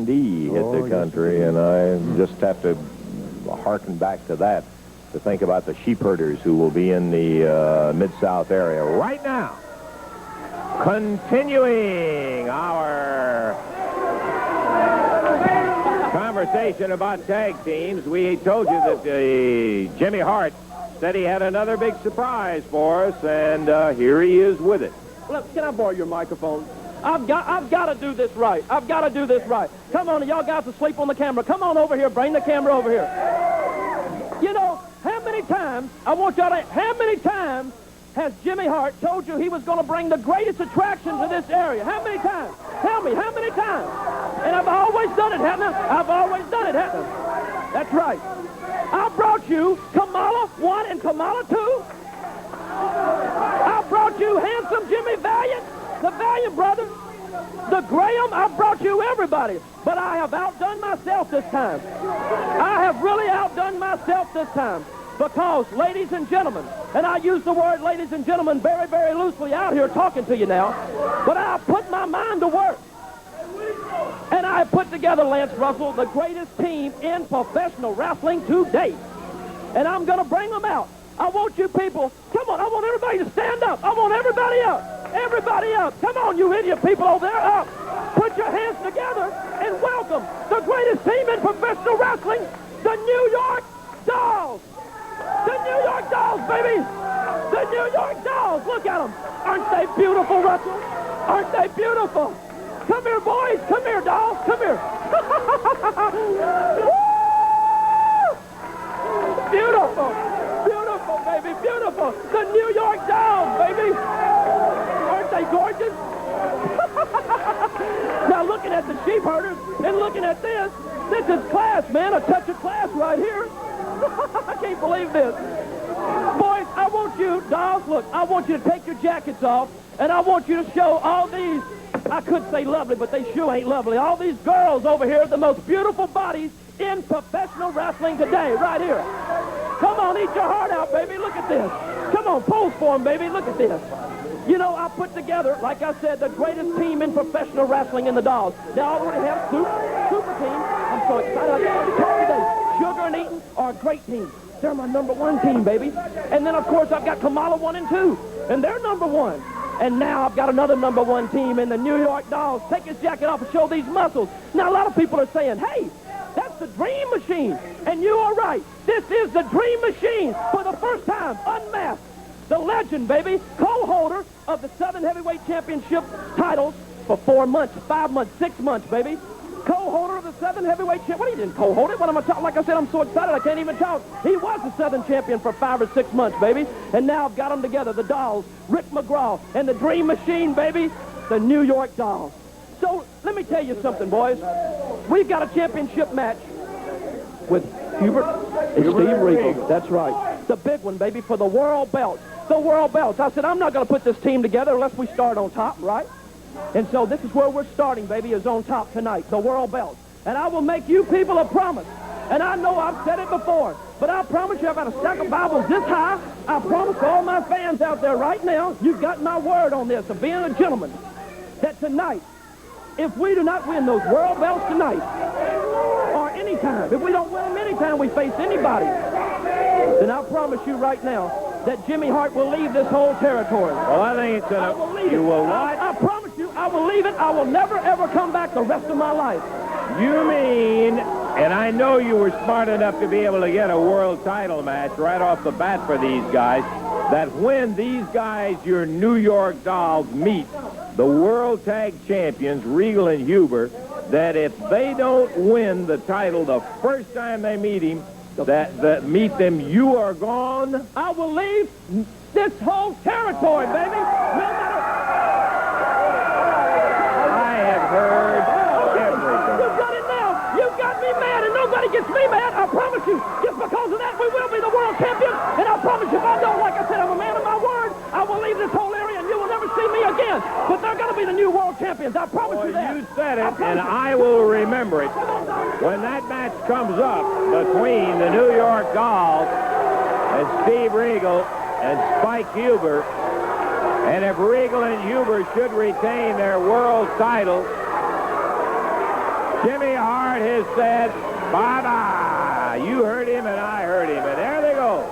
Dundee hit the country, and I just have to harken back to that to think about the sheep herders who will be in the Mid-South area right now. Continuing our conversation about tag teams, we told you that Jimmy Hart said he had another big surprise for us, and here he is with it. Look, can I borrow your microphone? I've got to do this right. I've got to do this right. Come on, y'all guys asleep on the camera. Come on over here. Bring the camera over here. You know, how many times has Jimmy Hart told you he was going to bring the greatest attraction to this area? How many times? Tell me, how many times? And I've always done it, haven't I? I've always done it, haven't I? That's right. I brought you Kamala 1 and Kamala 2. I brought you handsome Jimmy Valiant, the Valiant brothers, the Graham. I brought you everybody. But I have outdone myself this time. I have really outdone myself this time. Because, ladies and gentlemen, and I use the word ladies and gentlemen very, very loosely out here talking to you now, but I put my mind to work. And I put together, Lance Russell, the greatest team in professional wrestling to date. And I'm going to bring them out. I want you people, come on, I want everybody to stand up. I want everybody up. Everybody up. Come on, you idiot people over there, up. Put your hands together and welcome the greatest team in professional wrestling, the New York Dolls. The New York Dolls, baby! The New York Dolls! Look at them! Aren't they beautiful, Russell? Aren't they beautiful? Come here, boys! Come here, dolls! Come here! Woo! Beautiful! Beautiful, baby! Beautiful! The New York Dolls, baby! Aren't they gorgeous? Now, looking at the sheep herders and looking at this is class, man. A touch of class right here. I can't believe this. Boys, I want you, dolls, look, I want you to take your jackets off, and I want you to show all these, I could say lovely, but they sure ain't lovely, all these girls over here, the most beautiful bodies in professional wrestling today, right here. Come on, eat your heart out, baby. Look at this. Come on, pose for them, baby. Look at this. You know, I put together, like I said, the greatest team in professional wrestling in the Dolls. They already have super team. I'm so excited. I can't talk today. Sugar and Eaton are a great team. They're my #1 team, baby. And then, of course, I've got Kamala 1 and 2, and they're #1. And now I've got another #1 team in the New York Dolls. Take his jacket off and show these muscles. Now, a lot of people are saying, hey, that's the Dream Machine. And you are right. This is the Dream Machine for the first time, unmasked. The legend, baby, co-holder of the Southern Heavyweight Championship titles for 4 months, 5 months, 6 months, baby. Co-holder of the Southern Heavyweight Championship. What, he didn't co-hold it? What am I talking? Like I said, I'm so excited I can't even talk. He was the Southern Champion for 5 or 6 months, baby. And now I've got them together, the Dolls, Rick McGraw, and the Dream Machine, baby, the New York Dolls. So let me tell you something, boys. We've got a championship match with Hubert and Steve Regal. That's right. The big one, baby, for the world belt. The world belts. I said, I'm not going to put this team together unless we start on top, right? And so this is where we're starting, baby, is on top tonight, the world belt. And I will make you people a promise. And I know I've said it before, but I promise you I've got a stack of Bibles this high. I promise to all my fans out there right now, you've got my word on this of being a gentleman, that tonight, if we do not win those world belts tonight, or anytime, if we don't win them anytime we face anybody, then I promise you right now that Jimmy Hart will leave this whole territory. Well, I think it's I will leave you it. will what? I promise you, I will leave it. I will never, ever come back the rest of my life. You mean, and I know you were smart enough to be able to get a world title match right off the bat for these guys, that when these guys, your New York Dolls, meet the world tag champions, Regal and Huber, that if they don't win the title the first time they meet him, that meet them, you are gone. I will leave this whole territory, baby. No matter. I have heard everything. You've got it now. You've got me mad, and nobody gets me mad. I promise you. Just because of that, we will be the world champions. And I promise you, if I don't, like I said, I'm a man of my word, I will leave this whole area, and you will never see me again. But they're going to be the new world champions. I promise you that. You said it, and I will remember it. When that match comes up between the New York Dolls and Steve Regal and Spike Huber, and if Regal and Huber should retain their world titles, Jimmy Hart has said bye-bye. You heard him and I heard him, and there they go.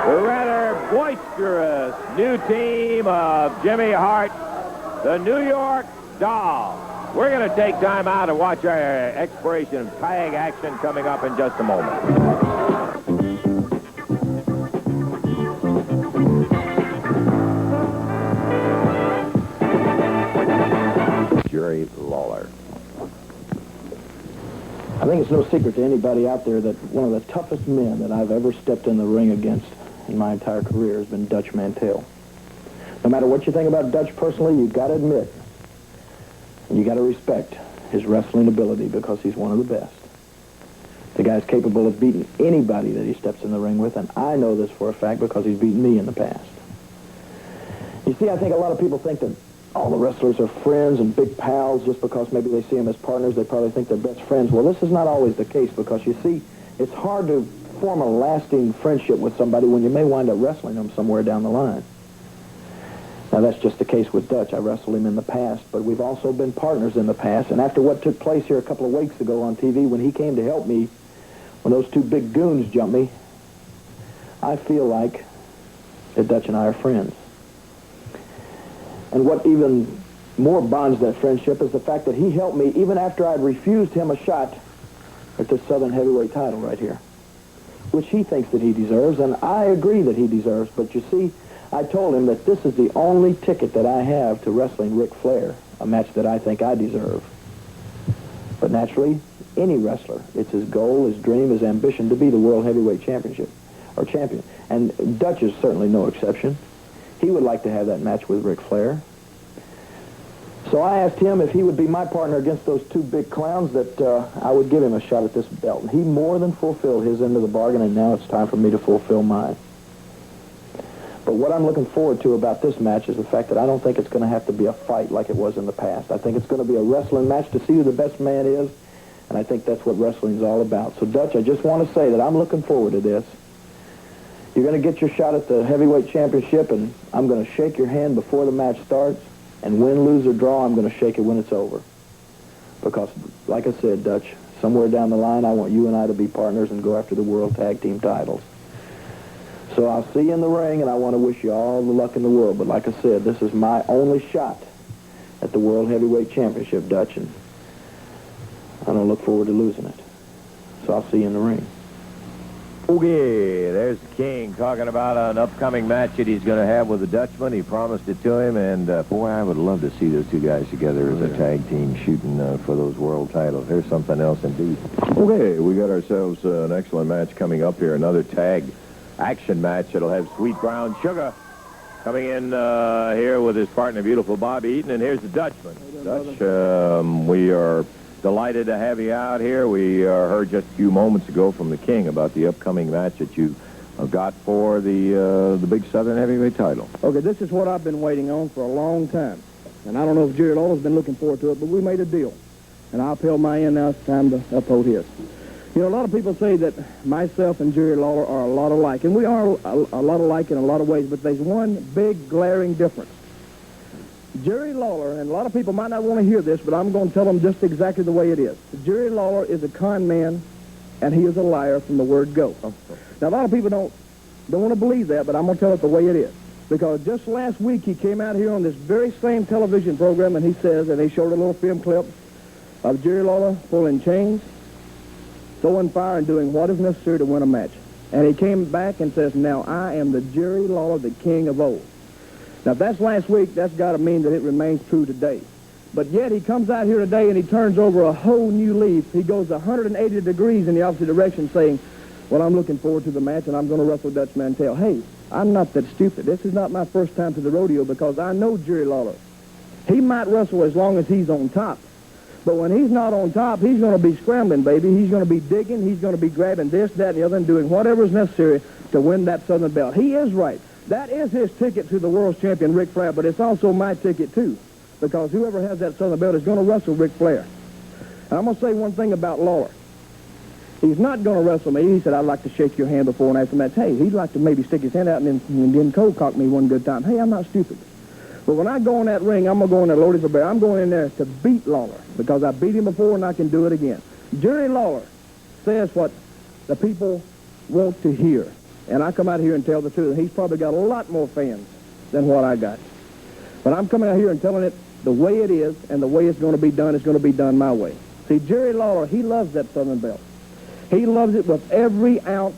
The rather boisterous new team of Jimmy Hart, the New York Dolls. We're going to take time out to watch our expiration of tag action coming up in just a moment. Jerry Lawler. I think it's no secret to anybody out there that one of the toughest men that I've ever stepped in the ring against in my entire career has been Dutch Mantell. No matter what you think about Dutch personally, you've got to admit, and you got to respect his wrestling ability because he's one of the best. The guy's capable of beating anybody that he steps in the ring with, and I know this for a fact because he's beaten me in the past. You see, I think a lot of people think that all the wrestlers are friends and big pals just because maybe they see them as partners. They probably think they're best friends. Well, this is not always the case because, you see, it's hard to form a lasting friendship with somebody when you may wind up wrestling them somewhere down the line. Now, that's just the case with Dutch. I wrestled him in the past, but we've also been partners in the past. And after what took place here a couple of weeks ago on TV when he came to help me, when those two big goons jumped me, I feel like that Dutch and I are friends. And what even more bonds that friendship is the fact that he helped me even after I'd refused him a shot at this Southern Heavyweight title right here, which he thinks that he deserves, and I agree that he deserves. But you see, I told him that this is the only ticket that I have to wrestling Ric Flair, a match that I think I deserve. But naturally, any wrestler, it's his goal, his dream, his ambition to be the World Heavyweight Championship, or champion. And Dutch is certainly no exception. He would like to have that match with Ric Flair. So I asked him if he would be my partner against those two big clowns, that I would give him a shot at this belt. And he more than fulfilled his end of the bargain, and now it's time for me to fulfill mine. But what I'm looking forward to about this match is the fact that I don't think it's going to have to be a fight like it was in the past. I think it's going to be a wrestling match to see who the best man is, and I think that's what wrestling's all about. So, Dutch, I just want to say that I'm looking forward to this. You're going to get your shot at the heavyweight championship, and I'm going to shake your hand before the match starts, and win, lose, or draw, I'm going to shake it when it's over. Because, like I said, Dutch, somewhere down the line, I want you and I to be partners and go after the World Tag Team titles. So I'll see you in the ring, and I want to wish you all the luck in the world. But like I said, this is my only shot at the World Heavyweight Championship, Dutch, and I don't look forward to losing it. So I'll see you in the ring. Okay, there's King talking about an upcoming match that he's going to have with the Dutchman. He promised it to him, and boy, I would love to see those two guys together as a tag team shooting for those world titles. There's something else indeed. Okay, we got ourselves an excellent match coming up here, another tag action match that'll have Sweet Brown Sugar coming in here with his partner, Beautiful Bobby Eaton, and here's the Dutchman. Dutch, we are delighted to have you out here. We heard just a few moments ago from the King about the upcoming match that you got for the big Southern Heavyweight title. Okay, this is what I've been waiting on for a long time. And I don't know if Jerry Lawler's been looking forward to it, but we made a deal. And I upheld my end, now it's time to uphold his. You know, a lot of people say that myself and Jerry Lawler are a lot alike. And we are a lot alike in a lot of ways, but there's one big glaring difference. Jerry Lawler, and a lot of people might not want to hear this, but I'm going to tell them just exactly the way it is. Jerry Lawler is a con man, and he is a liar from the word go. Now, a lot of people don't want to believe that, but I'm going to tell it the way it is. Because just last week, he came out here on this very same television program, and he says, and they showed a little film clip of Jerry Lawler pulling chains, throwing fire, and doing what is necessary to win a match. And he came back and says, now, I am the Jerry Lawler, the king of old. Now, if that's last week, that's got to mean that it remains true today. But yet, he comes out here today and he turns over a whole new leaf. He goes 180 degrees in the opposite direction, saying, well, I'm looking forward to the match, and I'm going to wrestle Dutch Mantell. Hey, I'm not that stupid. This is not my first time to the rodeo because I know Jerry Lawler. He might wrestle as long as he's on top. But when he's not on top, he's going to be scrambling, baby. He's going to be digging. He's going to be grabbing this, that, and the other, and doing whatever is necessary to win that Southern belt. He is right. That is his ticket to the world's champion, Ric Flair, but it's also my ticket, too, because whoever has that Southern belt is going to wrestle Ric Flair. And I'm going to say one thing about Lawler. He's not going to wrestle me. He said, I'd like to shake your hand before and after the match. Hey, he'd like to maybe stick his hand out and then cold cock me one good time. Hey, I'm not stupid. But when I go in that ring, I'm going to go in there loaded for bear. I'm going in there to beat Lawler because I beat him before and I can do it again. Jerry Lawler says what the people want to hear. And I come out here and tell the truth. And he's probably got a lot more fans than what I got. But I'm coming out here and telling it the way it is and the way it's going to be done. It's going to be done my way. See, Jerry Lawler, he loves that Southern Belt. He loves it with every ounce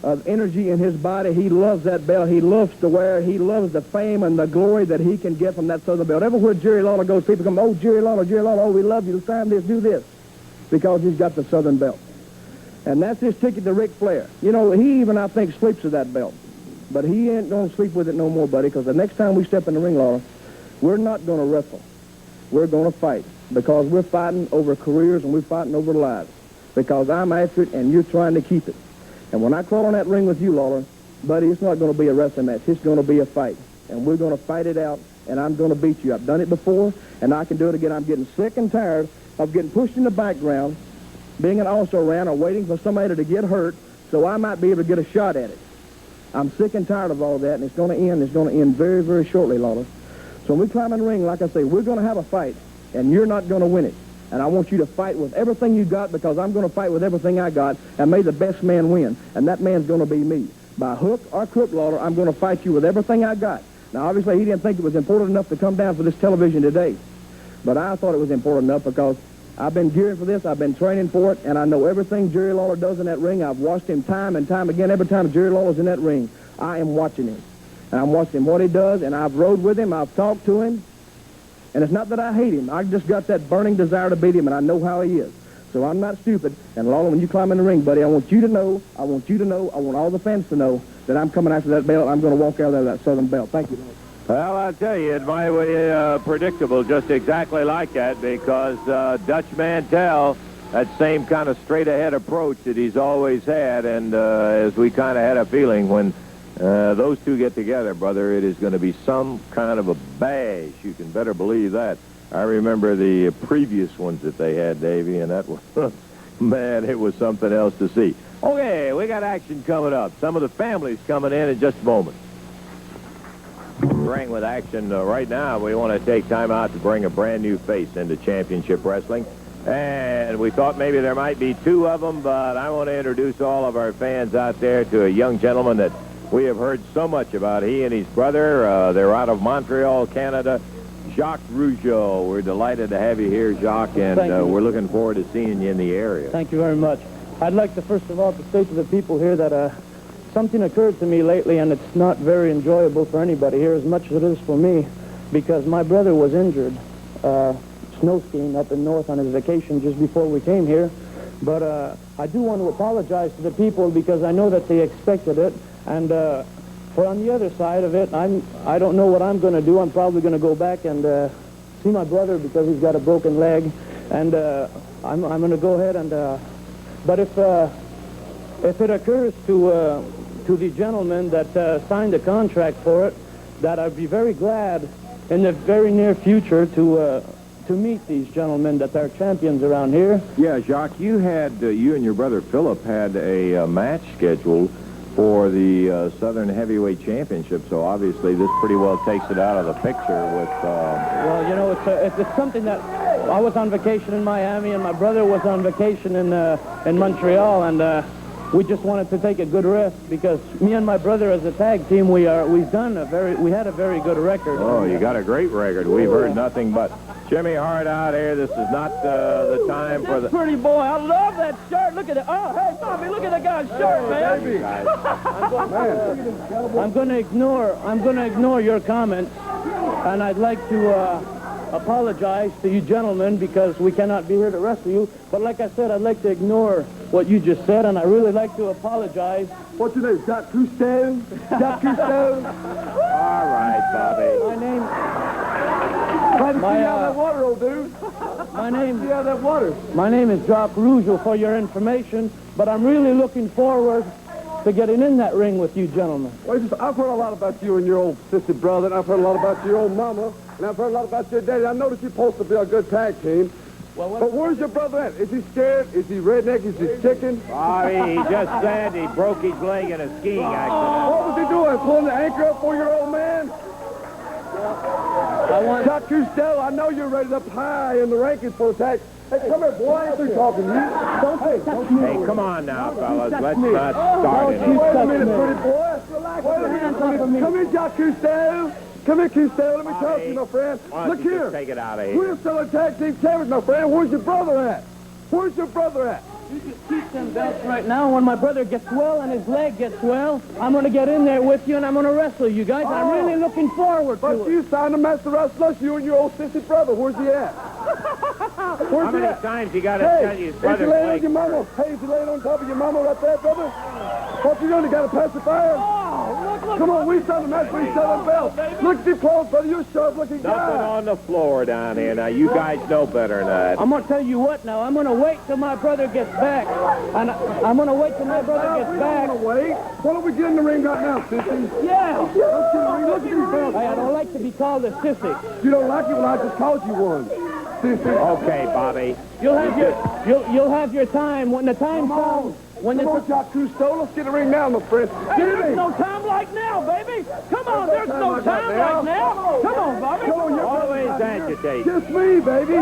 of energy in his body. He loves that belt. He loves to wear it. He loves the fame and the glory that he can get from that Southern Belt. Everywhere Jerry Lawler goes, people come, oh, Jerry Lawler, oh, we love you. Sign this, do this. Because he's got the Southern Belt. And that's his ticket to Ric Flair. You know, he even, I think, sleeps with that belt. But he ain't going to sleep with it no more, buddy, because the next time we step in the ring, Lawler, we're not going to wrestle. We're going to fight. Because we're fighting over careers and we're fighting over lives. Because I'm after it and you're trying to keep it. And when I crawl on that ring with you, Lawler, buddy, it's not going to be a wrestling match. It's going to be a fight. And we're going to fight it out, and I'm going to beat you. I've done it before, and I can do it again. I'm getting sick and tired of getting pushed in the background, being an also-ran, or waiting for somebody to get hurt so I might be able to get a shot at it. I'm sick and tired of all that, and it's going to end. It's going to end very, very shortly, Lawler. So when we climb in the ring, like I say, we're going to have a fight, and you're not going to win it. And I want you to fight with everything you got because I'm going to fight with everything I got, and may the best man win. And that man's going to be me. By hook or crook, Lawler, I'm going to fight you with everything I got. Now, obviously, he didn't think it was important enough to come down for this television today. But I thought it was important enough because I've been gearing for this. I've been training for it, and I know everything Jerry Lawler does in that ring. I've watched him time and time again. Every time Jerry Lawler's in that ring, I am watching him. And I'm watching him what he does, and I've rode with him. I've talked to him. And it's not that I hate him. I just got that burning desire to beat him, and I know how he is. So I'm not stupid. And Lawler, when you climb in the ring, buddy, I want you to know, I want all the fans to know that I'm coming after that belt. I'm going to walk out of that Southern Belt. Thank you, Lawler. Well, I'll tell you, it might be predictable just exactly like that because Dutch Mantell, that same kind of straight-ahead approach that he's always had, and as we kind of had a feeling when those two get together, brother, it is going to be some kind of a bash. You can better believe that. I remember the previous ones that they had, Davey, and that was, man, it was something else to see. Okay, we got action coming up. Some of the families coming in just a moment. Ring with action right now. We want to take time out to bring a brand new face into championship wrestling. And we thought maybe there might be two of them, but I want to introduce all of our fans out there to a young gentleman that we have heard so much about. He and his brother, they're out of Montreal, Canada. Jacques Rougeau. We're delighted to have you here, Jacques, and we're looking forward to seeing you in the area. Thank you very much. I'd like to, first of all, to say to the people here that something occurred to me lately, and it's not very enjoyable for anybody here as much as it is for me, because my brother was injured snow skiing up in north on his vacation just before we came here. But I do want to apologize to the people because I know that they expected it, and for on the other side of it, I don't know what I'm going to do. I'm probably going to go back and see my brother because he's got a broken leg, and I'm going to go ahead and. But if it occurs to the gentleman that signed the contract for it, that I'd be very glad in the very near future to meet these gentlemen that are champions around here. Yeah, Jacques, you and your brother Philip had a match scheduled for the Southern Heavyweight Championship, so obviously this pretty well takes it out of the picture with... Well, you know, it's something that... I was on vacation in Miami, and my brother was on vacation in Montreal, and we just wanted to take a good rest because me and my brother as a tag team, we had a very good record. Oh, you got a great record. We've heard nothing but Jimmy Hart out here. This is not the time for the... Pretty boy, I love that shirt. Look at it. Oh, hey, Bobby, look at the guy's shirt, man. I'm going to ignore your comments, and I'd like to apologize to you gentlemen because we cannot be here to wrestle you. But like I said, I'd like to ignore what you just said, and I really like to apologize. What's your name, Jacques Cousteau? Jacques Cousteau? All right, Bobby. My name... that water, old dude. That water. My name is Jacques Rougeau, for your information, but I'm really looking forward to getting in that ring with you gentlemen. Well, I've heard a lot about you and your old sister brother, and I've heard a lot about your old mama, and I've heard a lot about your daddy. I know that you're supposed to be a good tag team. But where's your brother at? Is he scared? Is he redneck? Is he chicken? Bobby, he just said he broke his leg in a skiing accident. What was he doing? Pulling the anchor up for your old man? I want... Chuck Truesdale, I know you're rated up high in the rankings for tag. Hey, come here, boy. I ain't through talking to you. Don't Hey, come on now, fellas. Let's not start it. Wait a minute, pretty boy. Relax. Wait a minute. Come here, Chuck Truesdale. Come here, Truesdale. Let me talk to you, my friend. Why Look don't you here. just take it out of here? We're still a tag team champions, my friend. Where's your brother at? Where's your brother at? You just keep them belts right now. When my brother gets well and his leg gets well, I'm going to get in there with you and I'm going to wrestle you guys. I'm really looking forward to it. But you signed a master wrestler, you and your old sissy brother. Where's he at? How many times you got to tell you his brother's is he laying on leg? your mama? Hey, is he laying on top of your mama right there, brother? What you doing? You got to pacifier? Look, Come on, we signed a match for each other belt. Look at your clothes, brother. You're a sharp-looking Nothing guy. on the floor down here. Now, you guys know better than that. I'm going to tell you what now. I'm going to wait till my brother gets back. And I'm going to wait till my brother gets back. We don't want to wait. Why don't we get in the ring right now, sissy? Yeah. Let's get in the ring. Look at these belts. Hey, I don't like to be called a sissy. You don't like it? Well, I just called you one. Sissy. Okay, Bobby. You'll have your time when the time comes. When Come on, Jack Cousteau. Let's get in the ring now, my friend. Hey, there's no time like now, baby. Come on, there's no time like now. Come on, Bobby. Come on, you're Always agitate. just me, baby.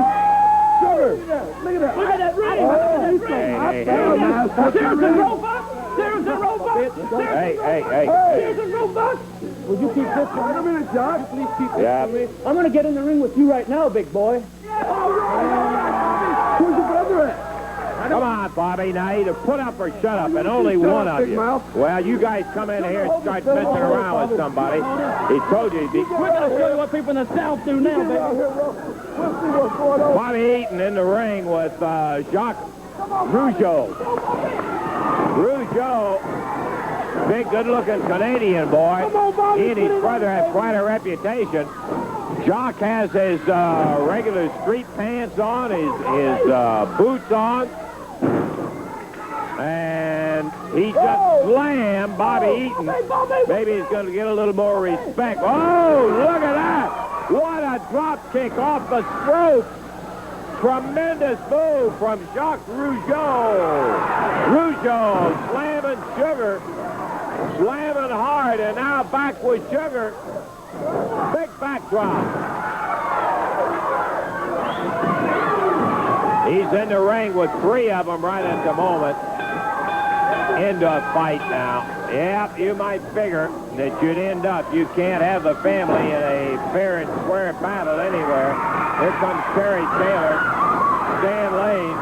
Sugar. Look at that. Look at that ring. Look at that ring. There's a robot. There's a robot. Hey. There's a robot. Would you keep this one? Wait a minute, Jack. Please keep this Yeah. for me. I'm going to get in the ring with you right now, big boy. Where's your brother at? Come on, Bobby. Now, either put up or shut up, and only one of you. Well, you guys come in here and start messing around with somebody. He told you he'd be... We're going to show you what people in the South do now, baby. We'll see what's going on. Bobby Eaton in the ring with Jacques Rougeau. Rougeau, big, good-looking Canadian boy. He and his brother have quite a reputation. Jacques has his regular street pants on, his boots on, and he just slammed Bobby Eaton. Maybe he's going to get a little more respect. Oh, look at that! What a drop kick off the ropes! Tremendous move from Jacques Rougeau. Rougeau slamming Sugar, slamming hard, and now back with Sugar. Big backdrop. He's in the ring with three of them right at the moment. End of fight now. Yep, you might figure that you'd end up. You can't have the family in a fair and square battle anywhere. Here comes Terry Taylor, Stan Lane,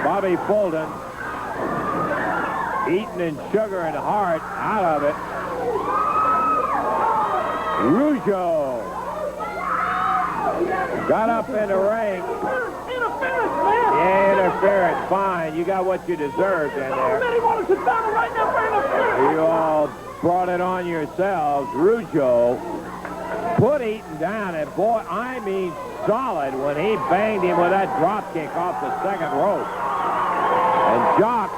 Bobby Fulton, Eaton and Sugar and Hart out of it. Rougeau got up in the ring. Interference, man. Yeah, interference. Fine. You got what you deserved in there. Many want to sit down right now for interference. You all brought it on yourselves. Rougeau put Eaton down, and boy, I mean solid when he banged him with that drop kick off the second rope. And Jock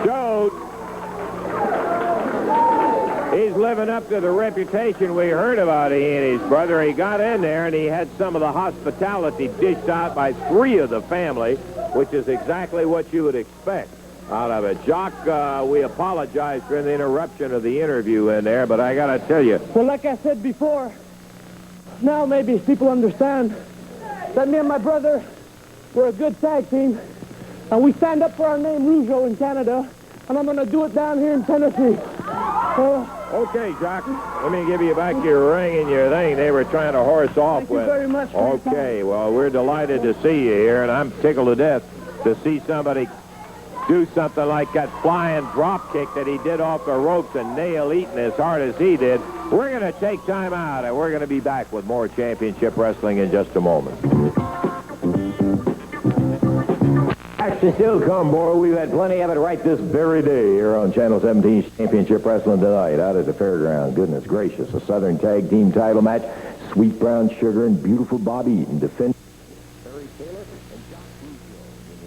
showed he's living up to the reputation we heard about he and his brother. He got in there, and he had some of the hospitality dished out by three of the family, which is exactly what you would expect out of it. Jock, we apologize for the interruption of the interview in there, but I got to tell you. Well, like I said before, now maybe people understand that me and my brother were a good tag team, and we stand up for our name, Rougeau, in Canada, and I'm going to do it down here in Tennessee. Okay, Jock, let me give you back your ring and your thing they were trying to horse off Thank with. you very much for your time. Okay, well, we're delighted to see you here, and I'm tickled to death to see somebody do something like that flying drop kick that he did off the ropes and nail Eaton as hard as he did. We're going to take time out, and we're going to be back with more championship wrestling in just a moment. Action still come, boy. We've had plenty of it right this very day here on Channel 17's Championship Wrestling tonight out at the fairground. Goodness gracious, a Southern Tag Team title match. Sweet Brown Sugar and beautiful Bobby Eaton defend Terry Taylor and Jock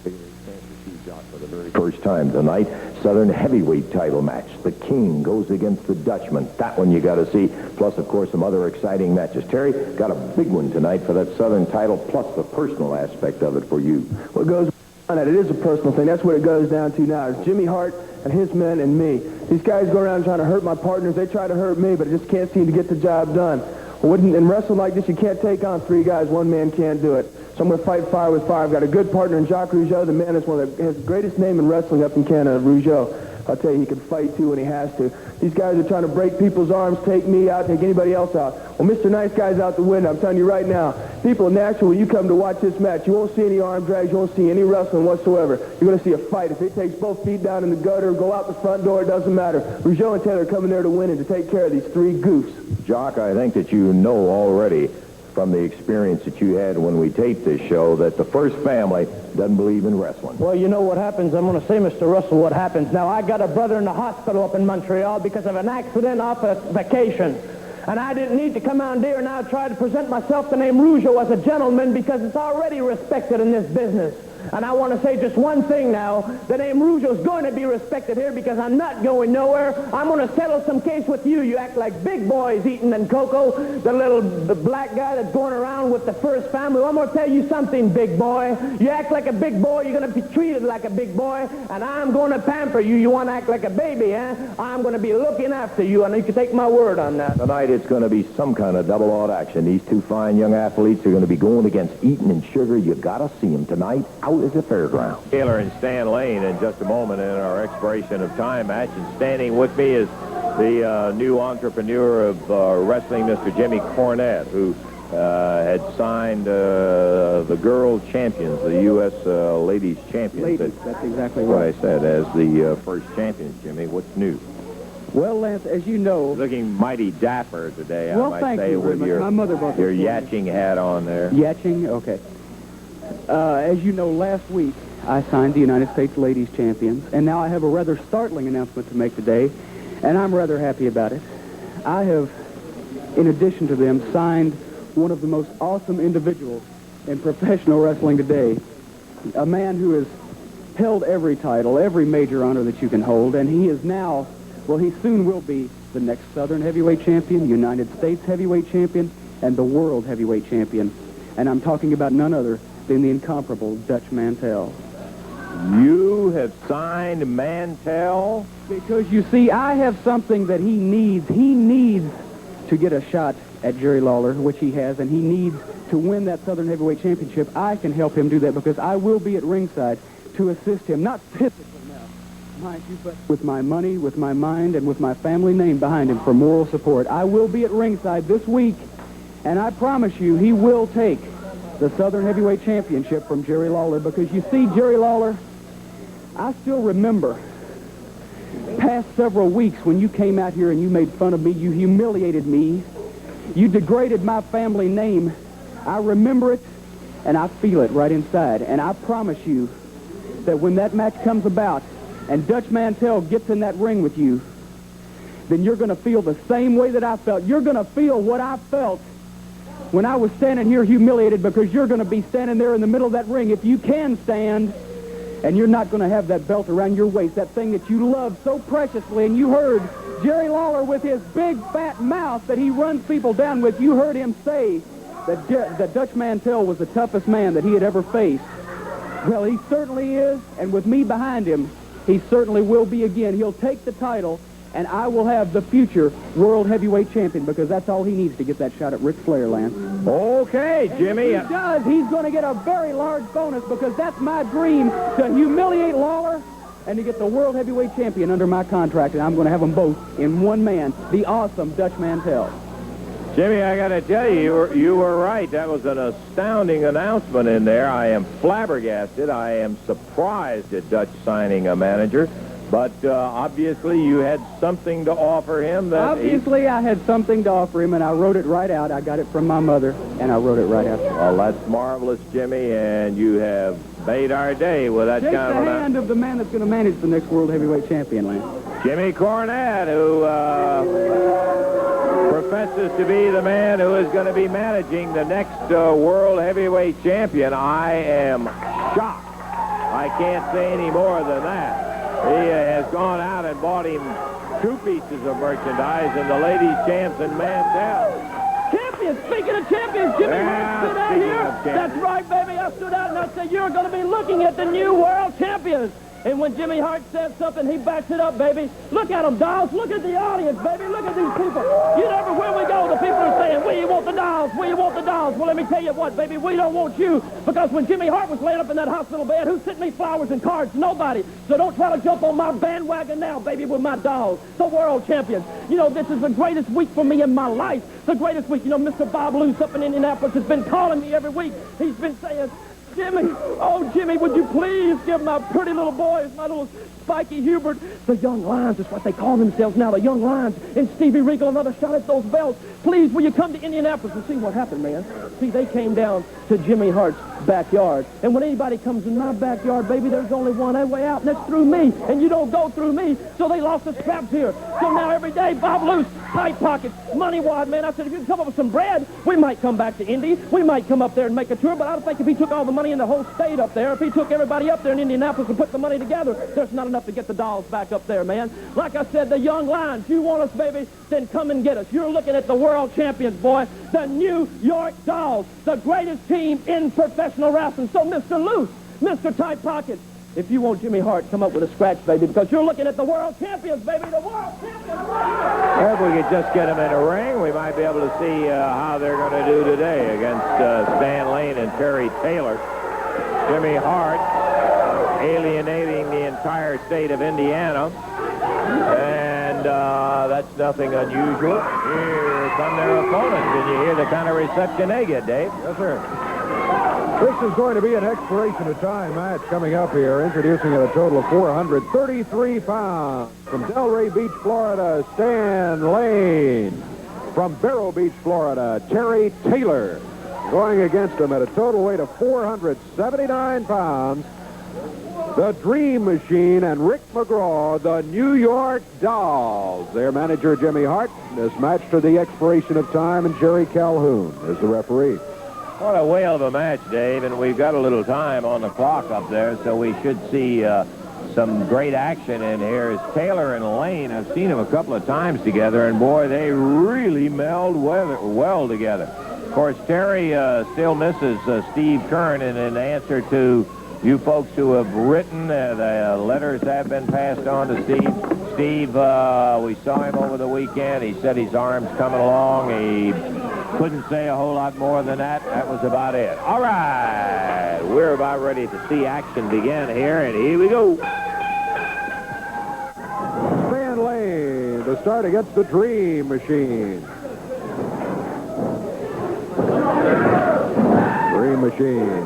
Rougeau. Jock for the very first time tonight. Southern Heavyweight title match. The King goes against the Dutchman. That one you got to see. Plus, of course, some other exciting matches. Terry got a big one tonight for that Southern title, plus the personal aspect of it for you. What goes... It is a personal thing. That's what it goes down to now. It's Jimmy Hart and his men and me. These guys go around trying to hurt my partners. They try to hurt me, but it just can't seem to get the job done. In wrestling like this, you can't take on 3 guys. One man can't do it. So I'm going to fight fire with fire. I've got a good partner in Jacques Rougeau. The man is has the greatest name in wrestling up in Canada, Rougeau. I'll tell you, he can fight, too, when he has to. These guys are trying to break people's arms, take me out, take anybody else out. Well, Mr. Nice Guy's out the window. I'm telling you right now, people in Nashville, when you come to watch this match, you won't see any arm drags, you won't see any wrestling whatsoever. You're going to see a fight. If it takes both feet down in the gutter, go out the front door, it doesn't matter. Rougeau and Taylor are coming there to win and to take care of these 3 goofs. Jock, I think that you know already from the experience that you had when we taped this show that the First family doesn't believe in wrestling. Well, you know what happens. I'm going to say, Mr. Russell, what happens. Now, I got a brother in the hospital up in Montreal because of an accident off a vacation. And I didn't need to come out here and now try to present myself the name Rougeau as a gentleman because it's already respected in this business. And I want to say just one thing now. The name Rougeau's going to be respected here because I'm not going nowhere. I'm going to settle some case with you. You act like big boys eating and Coco, the black guy that's going around with the First family. Well, I'm going to tell you something, big boy. You act like a big boy, you're going to be treated like a big boy, and I'm going to pamper you. You want to act like a baby, eh? I'm going to be looking after you, and you can take my word on that. Tonight it's going to be some kind of double-odd action. These 2 fine young athletes are going to be going against Eaton and Sugar. You got to see them tonight out at the fairground. Taylor and Stan Lane in just a moment in our expiration of time match. And standing with me is the new entrepreneur of wrestling, Mr. Jimmy Cornette, who had signed the girl champions, the U.S. ladies champions. Ladies, that's exactly what right. I said, as the first champions, Jimmy. What's new? Well, Lance, as you know... Looking mighty dapper today, well, I might say, you with My mother brought your yatching hat on there. Yatching? Okay. As you know, last week, I signed the United States Ladies Champions, and now I have a rather startling announcement to make today, and I'm rather happy about it. I have, in addition to them, signed one of the most awesome individuals in professional wrestling today, a man who has held every title, every major honor that you can hold, and he is now, well, he soon will be the next Southern Heavyweight Champion, United States Heavyweight Champion, and the World Heavyweight Champion. And I'm talking about none other than the incomparable Dutch Mantell. You have signed Mantell? Because, you see, I have something that he needs. He needs to get a shot at Jerry Lawler, which he has, and he needs to win that Southern Heavyweight Championship. I can help him do that because I will be at ringside to assist him, not physically now, mind you, but with my money, with my mind, and with my family name behind him for moral support. I will be at ringside this week, and I promise you he will take the Southern Heavyweight Championship from Jerry Lawler, because you see, Jerry Lawler, I still remember past several weeks when you came out here and you made fun of me, you humiliated me, you degraded my family name. I remember it, and I feel it right inside, and I promise you that when that match comes about and Dutch Mantell gets in that ring with you, then you're going to feel the same way that I felt. You're going to feel what I felt when I was standing here humiliated, because you're going to be standing there in the middle of that ring, if you can stand, and you're not going to have that belt around your waist, that thing that you love so preciously. And you heard Jerry Lawler with his big fat mouth that he runs people down with. You heard him say that Dutch Mantell was the toughest man that he had ever faced. Well, he certainly is, and with me behind him, he certainly will be again. He'll take the title, and I will have the future World Heavyweight Champion, because that's all he needs to get that shot at Ric Flair, Lance. Okay, Jimmy. And if he does, he's going to get a very large bonus, because that's my dream, to humiliate Lawler and to get the World Heavyweight Champion under my contract, and I'm going to have them both in one man, the awesome Dutch Mantell. Jimmy, I got to tell you, you were right. That was an astounding announcement in there. I am flabbergasted. I am surprised at Dutch signing a manager. But obviously you had something to offer him. Obviously I had something to offer him, and I wrote it right out. I got it from my mother, and I wrote it right out. Well, that's marvelous, Jimmy, and you have made our day with that Shake kind of the hand of the man that's going to manage the next World Heavyweight Champion, Lance. Jimmy Cornette, who professes to be the man who is going to be managing the next World Heavyweight Champion. I am shocked. I can't say any more than that. He has gone out and bought him 2 pieces of merchandise, and the ladies' champs and Mantell. Champion! champions. Speaking of champions, Jimmy Hart stood out here. That's right, baby. I stood out and I said, you're going to be looking at the new world champions. And when Jimmy Hart says something, he backs it up, baby. Look at them, dolls. Look at the audience, baby. Look at these people. You know, everywhere we go, the people are saying, we want the dolls. We want the dolls. Well, let me tell you what, baby. We don't want you. Because when Jimmy Hart was laying up in that hospital bed, who sent me flowers and cards? Nobody. So don't try to jump on my bandwagon now, baby, with my dolls. The world champions. You know, this is the greatest week for me in my life. The greatest week. You know, Mr. Bob Luce up in Indianapolis has been calling me every week. He's been saying, Jimmy, oh, Jimmy, would you please give my pretty little boys, my little Spiky Hubert, the young lions is what they call themselves now, the young lions, and Stevie Regal, another shot at those belts. Please, will you come to Indianapolis and see what happened, man? See, they came down to Jimmy Hart's backyard. And when anybody comes in my backyard, baby, there's only one way out, and that's through me. And you don't go through me, so they lost the scraps here. So now every day, Bob Luce, tight pockets, money wad, man. I said, if you can come up with some bread, we might come back to Indy. We might come up there and make a tour, but I don't think if he took all the money in the whole state up there, if he took everybody up there in Indianapolis and put the money together, there's not enough to get the dolls back up there, man. Like I said, the young lions, you want us, baby, then come and get us. You're looking at the world champions, boy, the New York Dolls, the greatest team in professional wrestling. So, Mr. Luce, Mr. Tight Pockets, if you want Jimmy Hart, come up with a scratch, baby, because you're looking at the world champions, baby, the world champions. If we could just get them in a ring, we might be able to see how they're going to do today against Stan Lane and Terry Taylor. Jimmy Hart alienating the entire state of Indiana, and that's nothing unusual. Here come their opponents, and you hear the kind of reception they get, Dave. Yes, sir. This is going to be an expiration of time match coming up here, introducing at a total of 433 pounds. From Delray Beach, Florida, Stan Lane. From Vero Beach, Florida, Terry Taylor. Going against him at a total weight of 479 pounds, the Dream Machine and Rick McGraw, the New York Dolls. Their manager, Jimmy Hart. This match to the expiration of time, and Jerry Calhoun is the referee. What a whale of a match, Dave, and we've got a little time on the clock up there, so we should see some great action in here. As Taylor and Lane, I've seen them a couple of times together, and boy, they really meld well together. Of course, Terry still misses Steve Kern, and in answer to you folks who have written, the letters have been passed on to Steve. Steve, we saw him over the weekend. He said his arm's coming along. He couldn't say a whole lot more than that. That was about it. All right. We're about ready to see action begin here, and here we go. Stan Lane to start against the Dream Machine. Dream Machine.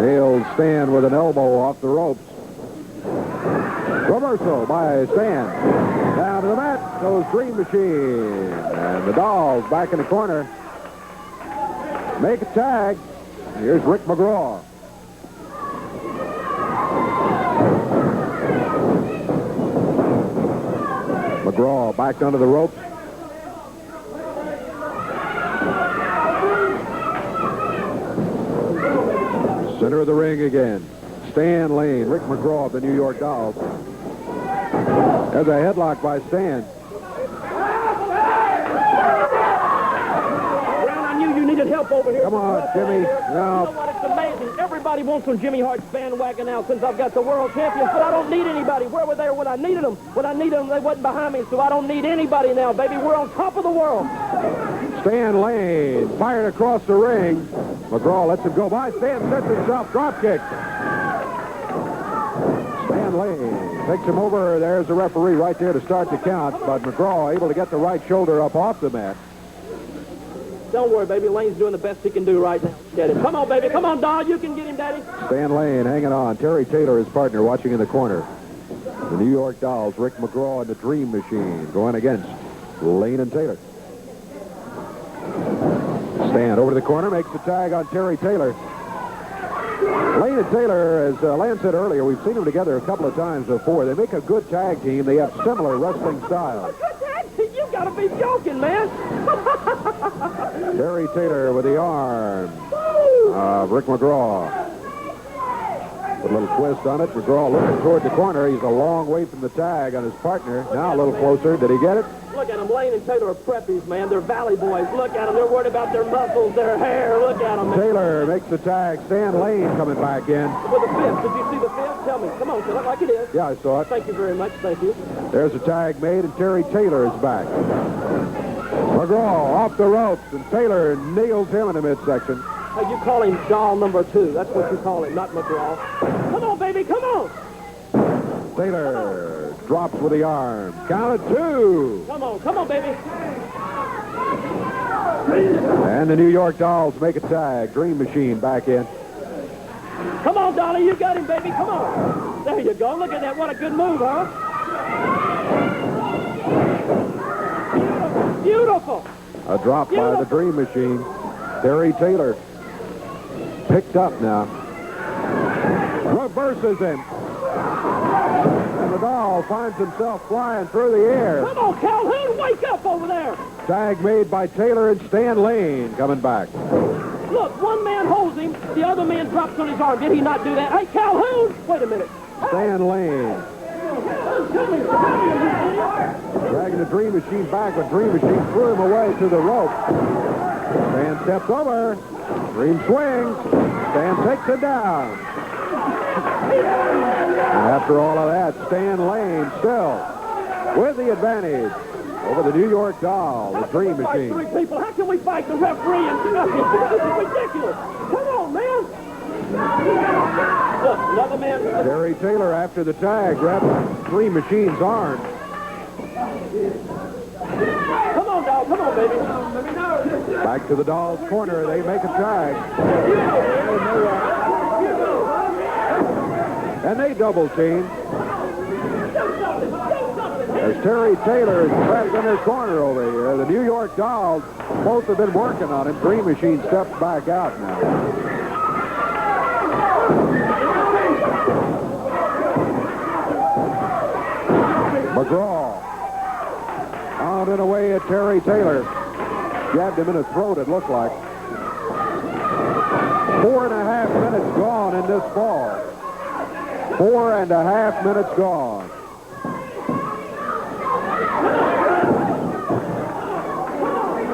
Nails Stan with an elbow off the ropes. Reversal by Stan. Down to the mat goes Dream Machine. And the Dolls back in the corner. Make a tag. Here's Rick McGraw. McGraw backed under the ropes. Center of the ring again. Stan Lane, Rick McGraw of the New York Dolls. There's a headlock by Stan. Brown, I knew you needed help over here. Come on, Jimmy. You know what? It's amazing. Everybody wants on Jimmy Hart's bandwagon now since I've got the world champions, but I don't need anybody. Where were they when I needed them? When I needed them, they wasn't behind me, so I don't need anybody now, baby. We're on top of the world. Stan Lane fired across the ring. McGraw lets him go by. Stan sets himself. Drop kick. Stan Lane takes him over. There's the referee right there to start the count. But McGraw able to get the right shoulder up off the mat. Don't worry, baby. Lane's doing the best he can do right now. Get him. Come on, baby. Come on, doll. You can get him, Daddy. Stan Lane hanging on. Terry Taylor, his partner, watching in the corner. The New York Dolls, Rick McGraw and the Dream Machine going against Lane and Taylor. Stan over to the corner, makes the tag on Terry Taylor. Lane and Taylor, as Lance said earlier, we've seen them together a couple of times before. They make a good tag team. They have similar wrestling styles. Good tag team? You gotta be joking, man. Terry Taylor with the arm of Rick McGraw. Put a little twist on it. McGraw looking toward the corner. He's a long way from the tag on his partner. Now a little closer. Did he get it? Look at them. Lane and Taylor are preppies, man. They're valley boys. Look at them. They're worried about their muscles, their hair. Look at them. Taylor makes the tag. Stan Lane coming back in. With the fifth. Did you see the fifth? Tell me. Come on, tell it like it is. Yeah, I saw it. Thank you very much. Thank you. There's a tag made, and Terry Taylor is back. McGraw off the ropes, and Taylor nails him in the midsection. Hey, you call him doll number 2. That's what you call him, not McGraw. Come on, baby. Come on. Taylor drops with the arm. Count of 2. Come on. Come on, baby. And the New York Dolls make a tag. Dream Machine back in. Come on, Dolly. You got him, baby. Come on. There you go. Look at that. What a good move, huh? Beautiful. A drop by the Dream Machine. Terry Taylor picked up now. Reverses him. And the doll finds himself flying through the air. Come on, Calhoun. Wake up over there. Tag made by Taylor and Stan Lane coming back. Look, one man holds him. The other man drops on his arm. Did he not do that? Hey, Calhoun. Wait a minute. Stan Lane. Dragging the Dream Machine back, but Dream Machine threw him away to the rope. Stan steps over. Dream swings. Stan takes it down. And after all of that, Stan Lane still with the advantage over the New York Doll, the Dream Machine. Three people. How can we fight the referee and nothing? This is ridiculous. Come on, man. Look, another man. Terry Taylor, after the tag, grabbed Dream Machine's arm. Come on, doll. Come on, baby. Back to the Doll's corner. They make a tag. And they double team. As Terry Taylor is trapped in his corner over here, the New York Dolls both have been working on him. Dream Machine steps back out now. McGraw out and away at Terry Taylor. Jabbed him in the throat, it looked like. 4.5 minutes gone in this ball. 4.5 minutes gone.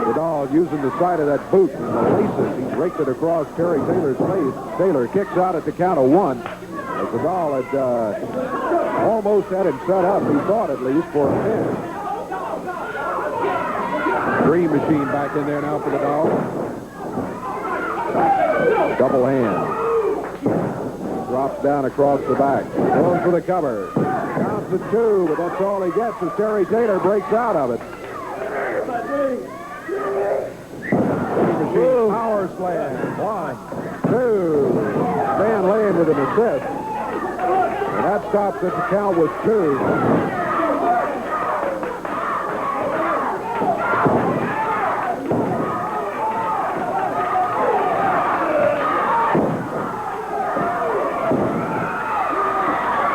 The Doll using the side of that boot and the laces. He raked it across Terry Taylor's face. Taylor kicks out at the count of 1. As the Doll had almost had him set up, he thought at least, for a pin. Dream Machine back in there now for the Doll. Double hand. Drops down across the back. Going for the cover. Counts at 2, but that's all he gets as Terry Taylor breaks out of it. Machine power slam. 1, 2. Stan Lane with an assist. And that stops at the count with 2.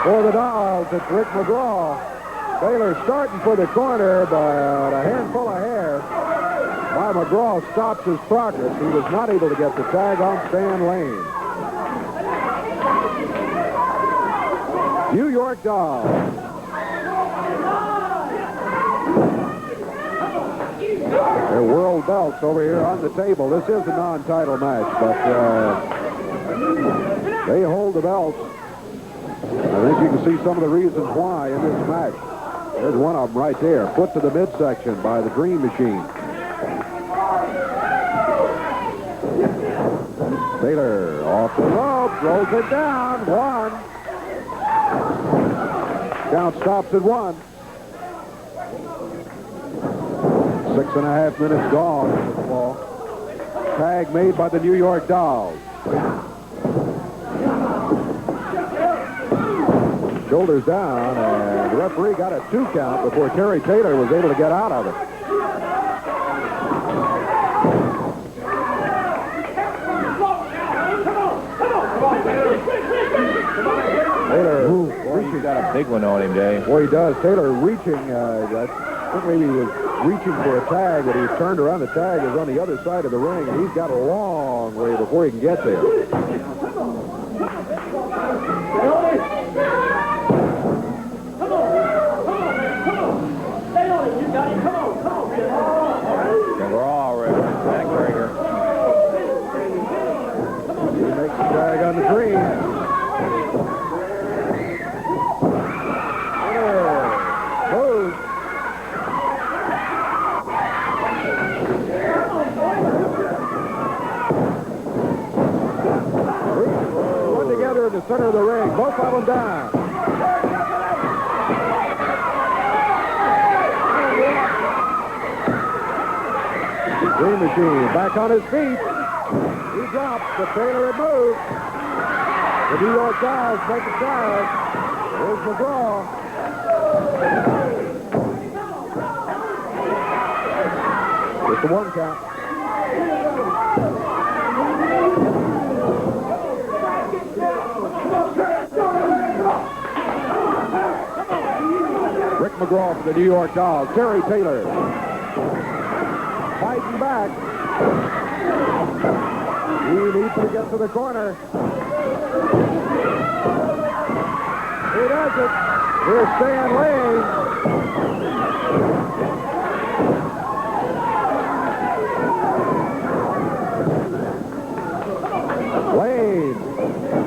For the Dolls, it's Rick McGraw. Taylor starting for the corner by a handful of hair. While McGraw stops his progress, he was not able to get the tag on Stan Lane. New York Dolls. Their world belts over here on the table. This is a non-title match, but they hold the belts. I think you can see some of the reasons why in this match. There's one of them right there. Put to the midsection by the Dream Machine. Taylor off the rope, throws it down. 1. Count stops at 1. 6.5 minutes gone in this ball. Tag made by the New York Dolls. Shoulders down, and the referee got a 2 count before Terry Taylor was able to get out of it. Taylor, boy, he's got a big one on him, Dave. Boy, he does. Taylor reaching, I think maybe he was reaching for a tag, but he turned around. The tag is on the other side of the ring, and he's got a long way before he can get there. in the center of the ring. Both of them down. Dream Machine back on his feet. He dropped, but Taylor had moved. The New York Dolls make a tag. Here's McGraw. Just the one count. Rick McGraw for the New York Dolls. Terry Taylor fighting back. He needs to get to the corner. He does it. Here's Stan Lane. Lane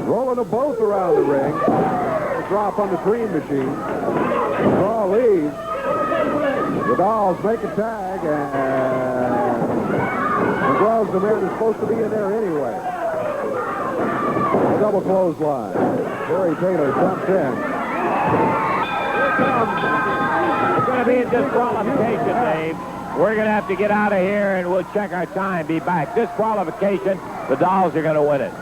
rolling them both around the ring. A drop on the Dream Machine. Draw leads. The Dolls make a tag, and McGraw's the man who's supposed to be in there anyway. A double clothesline. Terry Taylor jumps in. It's going to be a disqualification, Dave. We're going to have to get out of here, and we'll check our time, be back. Disqualification. The Dolls are going to win it.